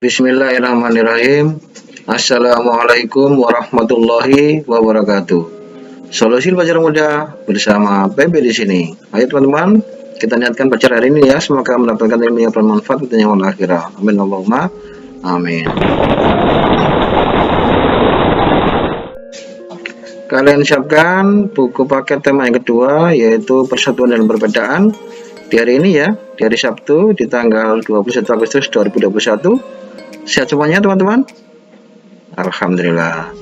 Bismillahirrahmanirrahim. Assalamualaikum warahmatullahi wabarakatuh. Solusi belajar mudah bersama PB di sini. Ayo teman-teman, kita niatkan belajar hari ini ya. Semoga mendapatkan ilmu yang bermanfaat untuk yang akhirah. Amin Allahumma amin. Kalian siapkan buku paket tema yang kedua, yaitu persatuan dan perbedaan. Di hari ini ya, di hari Sabtu di tanggal 21 Agustus 2021. Sehat semuanya teman-teman? Alhamdulillah.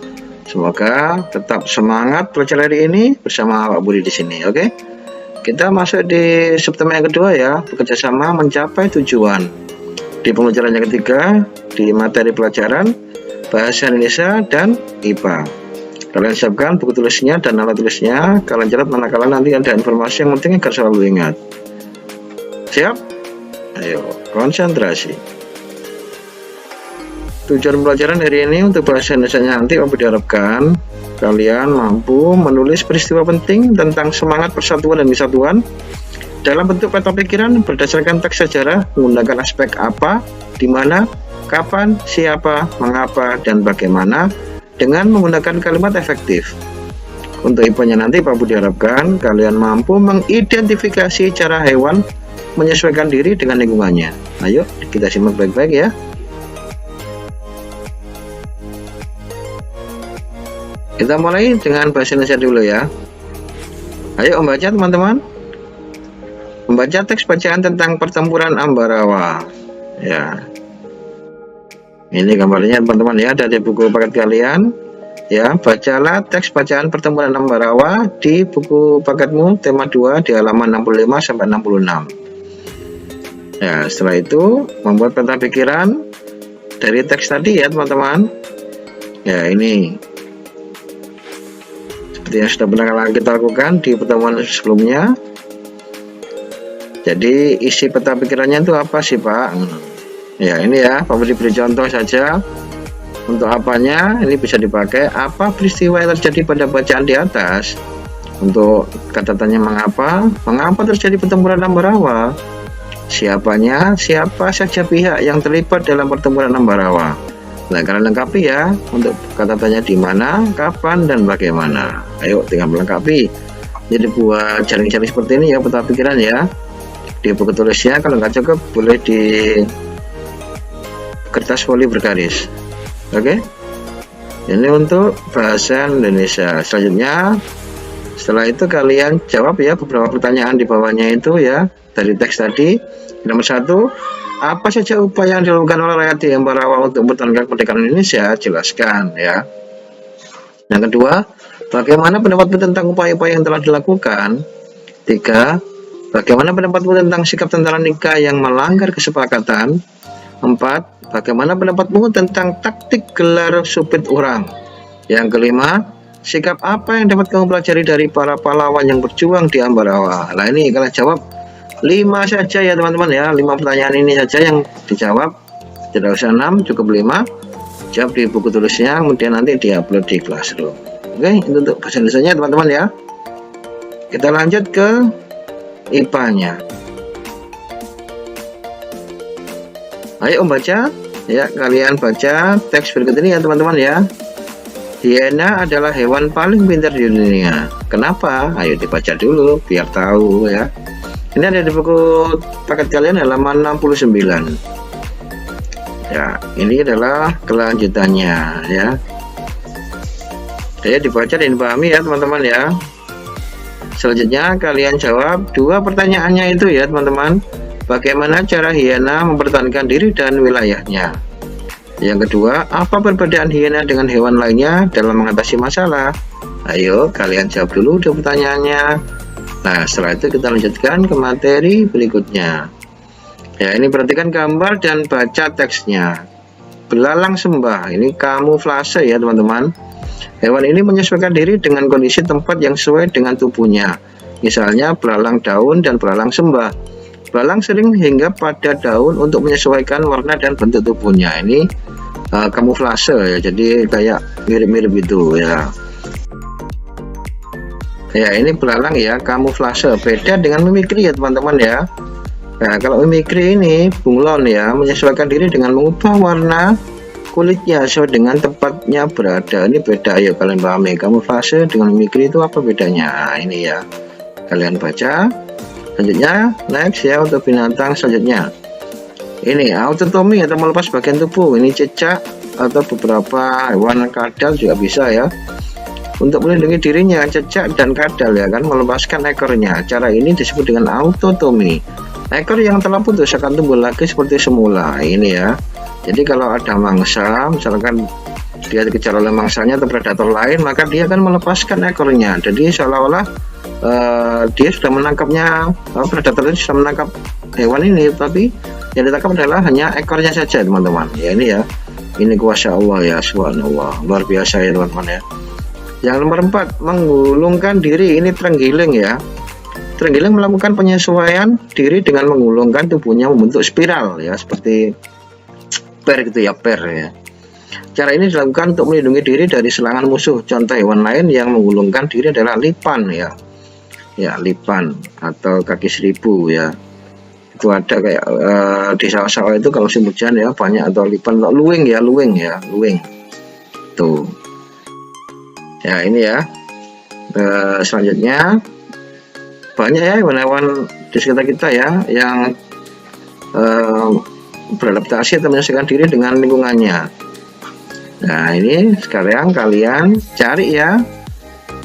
Semoga tetap semangat belajar hari ini bersama Pak Budi di sini, oke? Kita masuk di subtema yang kedua ya, bekerja sama mencapai tujuan. Di pembelajaran yang ketiga, di materi pelajaran Bahasa Indonesia dan IPA. Kalian siapkan buku tulisnya dan alat tulisnya. Kalian catat manakala nanti ada informasi yang penting agar selalu ingat. Siap? Ayo, konsentrasi. Tujuan pembelajaran hari ini untuk bahasa Indonesia nanti diharapkan kalian mampu menulis peristiwa penting tentang semangat persatuan dan kesatuan dalam bentuk peta pikiran berdasarkan teks sejarah menggunakan aspek apa, di mana, kapan, siapa, mengapa, dan bagaimana dengan menggunakan kalimat efektif. Untuk IPA-nya nanti Pak Budi diharapkan kalian mampu mengidentifikasi cara hewan menyesuaikan diri dengan lingkungannya. Ayo kita simak baik-baik ya. Kita mulai dengan bahasa Indonesia dulu ya. Ayo membaca teman-teman. Membaca teks bacaan tentang pertempuran Ambarawa. Ya. Ini gambarnya teman-teman ya, dari buku paket kalian. Ya, bacalah teks bacaan pertempuran Ambarawa di buku paketmu tema 2 di halaman 65 sampai 66. Ya, setelah itu membuat peta pikiran dari teks tadi ya teman-teman. Ya, ini seperti yang sudah pernah kita lakukan di pertemuan sebelumnya. Jadi isi peta pikirannya itu apa sih Pak? Ya ini ya, Pak beri contoh saja. Untuk apanya ini bisa dipakai apa peristiwa yang terjadi pada bacaan di atas. Untuk kata tanya mengapa terjadi pertempuran Ambarawa? Siapanya, siapa saja pihak yang terlibat dalam pertempuran Ambarawa. Nah, kalian lengkapi ya untuk kata tanya di mana, kapan, dan bagaimana. Ayo tinggal melengkapi. Jadi buat jaring-jaring seperti ini ya, peta pikiran ya. Di buku tulisnya kalau nggak cukup boleh di kertas foli bergaris. Oke. Ini untuk bahasa Indonesia. Selanjutnya, setelah itu kalian jawab ya beberapa pertanyaan di bawahnya itu ya. Dari teks tadi, nomor 1, apa saja upaya yang dilakukan oleh rakyat di Ambarawa untuk mempertahankan kemerdekaan Indonesia? Jelaskan ya. Yang kedua, bagaimana pendapatmu tentang upaya-upaya yang telah dilakukan? 3, bagaimana pendapatmu tentang sikap tentara nikah yang melanggar kesepakatan? 4, bagaimana pendapatmu tentang taktik gelar supit orang? Yang kelima, sikap apa yang dapat kamu pelajari dari para pahlawan yang berjuang di Ambarawa? Nah ini kalian jawab 5 saja ya teman-teman ya, 5 pertanyaan ini saja yang dijawab, tidak usah 6, cukup 5. Jawab di buku tulisnya, kemudian nanti diupload di Classroom. Oke, itu untuk bahasa Indonesia teman-teman ya. Kita lanjut ke IPA-nya. Ayo membaca ya, kalian baca teks berikut ini ya teman-teman ya. Hiena adalah hewan paling pintar di dunia. Kenapa? Ayo dibaca dulu biar tahu ya. Ini ada di buku paket kalian halaman 69. Ya, ini adalah kelanjutannya ya. Jadi dibaca dan dipahami ya teman-teman ya. Selanjutnya kalian jawab 2 pertanyaannya itu ya teman-teman. Bagaimana cara hiena mempertahankan diri dan wilayahnya? Yang kedua, apa perbedaan hiena dengan hewan lainnya dalam mengatasi masalah? Ayo kalian jawab dulu 2 pertanyaannya. Nah, setelah itu kita lanjutkan ke materi berikutnya. Ya, ini perhatikan gambar dan baca teksnya. Belalang sembah, ini kamuflase ya teman-teman. Hewan ini menyesuaikan diri dengan kondisi tempat yang sesuai dengan tubuhnya. Misalnya belalang daun dan belalang sembah. Belalang sering hinggap pada daun untuk menyesuaikan warna dan bentuk tubuhnya. Ini kamuflase ya, jadi kayak mirip-mirip itu ya. Ya ini belalang ya, kamuflase, beda dengan mimikri ya teman-teman ya. Nah, kalau mimikri ini bunglon ya, menyesuaikan diri dengan mengubah warna kulitnya sesuai dengan tempatnya berada. Ini beda ya, kalian pahami. Kamuflase dengan mimikri itu apa bedanya? Nah, ini ya, kalian baca. Selanjutnya, next ya, untuk binatang selanjutnya. Ini autotomi atau melepas bagian tubuh. Ini cecak atau beberapa hewan kadal juga bisa ya. Untuk melindungi dirinya, cecak dan kadal ya kan, melepaskan ekornya. Cara ini disebut dengan autotomi. Ekor yang telah putus akan tumbuh lagi seperti semula. Ini ya. Jadi kalau ada mangsa, misalkan dia dikejar oleh mangsanya atau predator lain, maka dia akan melepaskan ekornya. Jadi seolah-olah dia sudah menangkapnya, predator itu sudah menangkap hewan ini, tapi yang ditangkap adalah hanya ekornya saja, teman-teman. Ya ini ya. Ini kuasa Allah ya, subhanallah. Luar biasa ya, teman-teman ya. Yang nomor 4, menggulungkan diri. Ini terenggiling ya. Terenggiling melakukan penyesuaian diri dengan menggulungkan tubuhnya membentuk spiral ya, seperti per gitu ya, per ya. Cara ini dilakukan untuk melindungi diri dari serangan musuh. Contoh hewan lain yang menggulungkan diri adalah lipan ya. Ya, lipan atau kaki seribu ya. Itu ada kayak di sawah-sawah itu kalau musim hujan ya banyak, atau lipan, luwing ya, luwing ya, luwing. Tuh. Ya, ini ya. Selanjutnya banyak ya hewan-hewan di sekitar kita ya yang beradaptasi atau menyesuaikan diri dengan lingkungannya. Nah, ini sekarang kalian cari ya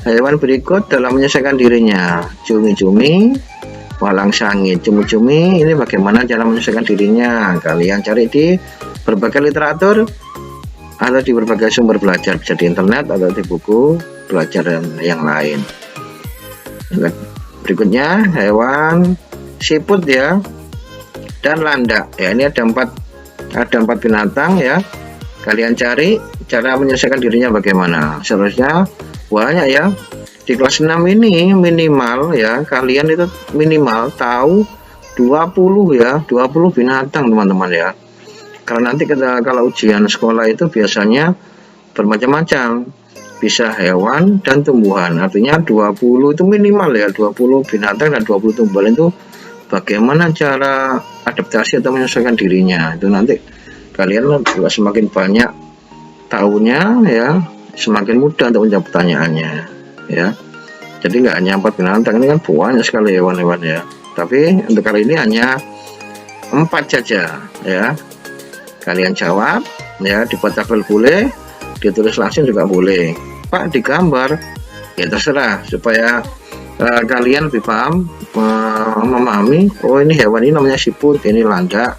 hewan berikut dalam menyesuaikan dirinya. Cumi-cumi, walang sangit. Cumi-cumi ini bagaimana cara menyesuaikan dirinya? Kalian cari di berbagai literatur atau di berbagai sumber belajar, bisa di internet atau di buku belajar yang lain. Berikutnya hewan siput ya, dan landak ya. Ini ada empat binatang ya. Kalian cari cara menyelesaikan dirinya bagaimana. Seharusnya banyak ya. Di kelas 6 ini minimal ya, kalian itu minimal tahu 20 ya, 20 binatang teman-teman ya. Karena nanti kalau ujian sekolah itu biasanya bermacam-macam, bisa hewan dan tumbuhan, artinya 20 itu minimal ya, 20 binatang dan 20 tumbuhan. Itu bagaimana cara adaptasi atau menyesuaikan dirinya, itu nanti kalian juga semakin banyak tahunya ya, semakin mudah untuk menjawab pertanyaannya ya. Jadi nggak hanya 4 binatang, ini kan banyak sekali hewan-hewan ya, tapi untuk kali ini hanya 4 saja ya. Kalian jawab ya, dibuat tabel boleh, ditulis langsung juga boleh, Pak digambar ya, terserah, supaya kalian lebih paham, memahami, oh ini hewan ini namanya siput, ini landak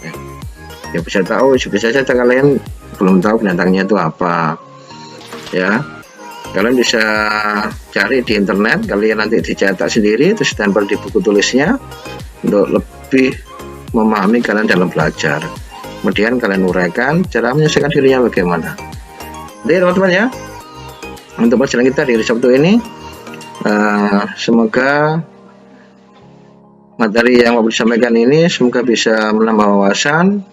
ya, bisa tahu. Bisa saja kalian belum tahu binatangnya itu apa ya, kalian bisa cari di internet, kalian nanti dicetak sendiri terus tempel di buku tulisnya untuk lebih memahami kalian dalam belajar. Kemudian kalian uraikan cara menyelesaikan dirinya bagaimana. Jadi teman-teman ya, untuk pelajaran kita di hari Sabtu ini, semoga materi yang mau disampaikan ini semoga bisa menambah wawasan,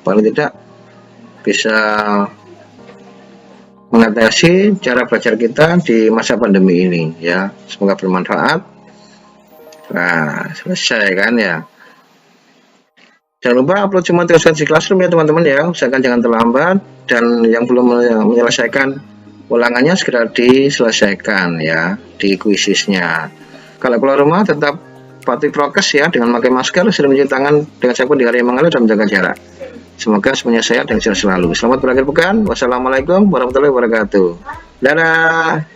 paling tidak bisa mengatasi cara belajar kita di masa pandemi ini ya. Semoga bermanfaat. Nah, selesai kan ya. Jangan lupa upload semua tugas di Classroom ya teman-teman ya, usahakan jangan terlambat, dan yang belum menyelesaikan ulangannya segera diselesaikan ya di kuisisnya. Kalau keluar rumah tetap patuhi prokes ya, dengan memakai masker, sering mencuci tangan dengan sabun di area yang mengalir, dan menjaga jarak. Semoga semuanya sehat dan sehat selalu. Selamat berakhir pekan. Wassalamualaikum warahmatullahi wabarakatuh. Dadah.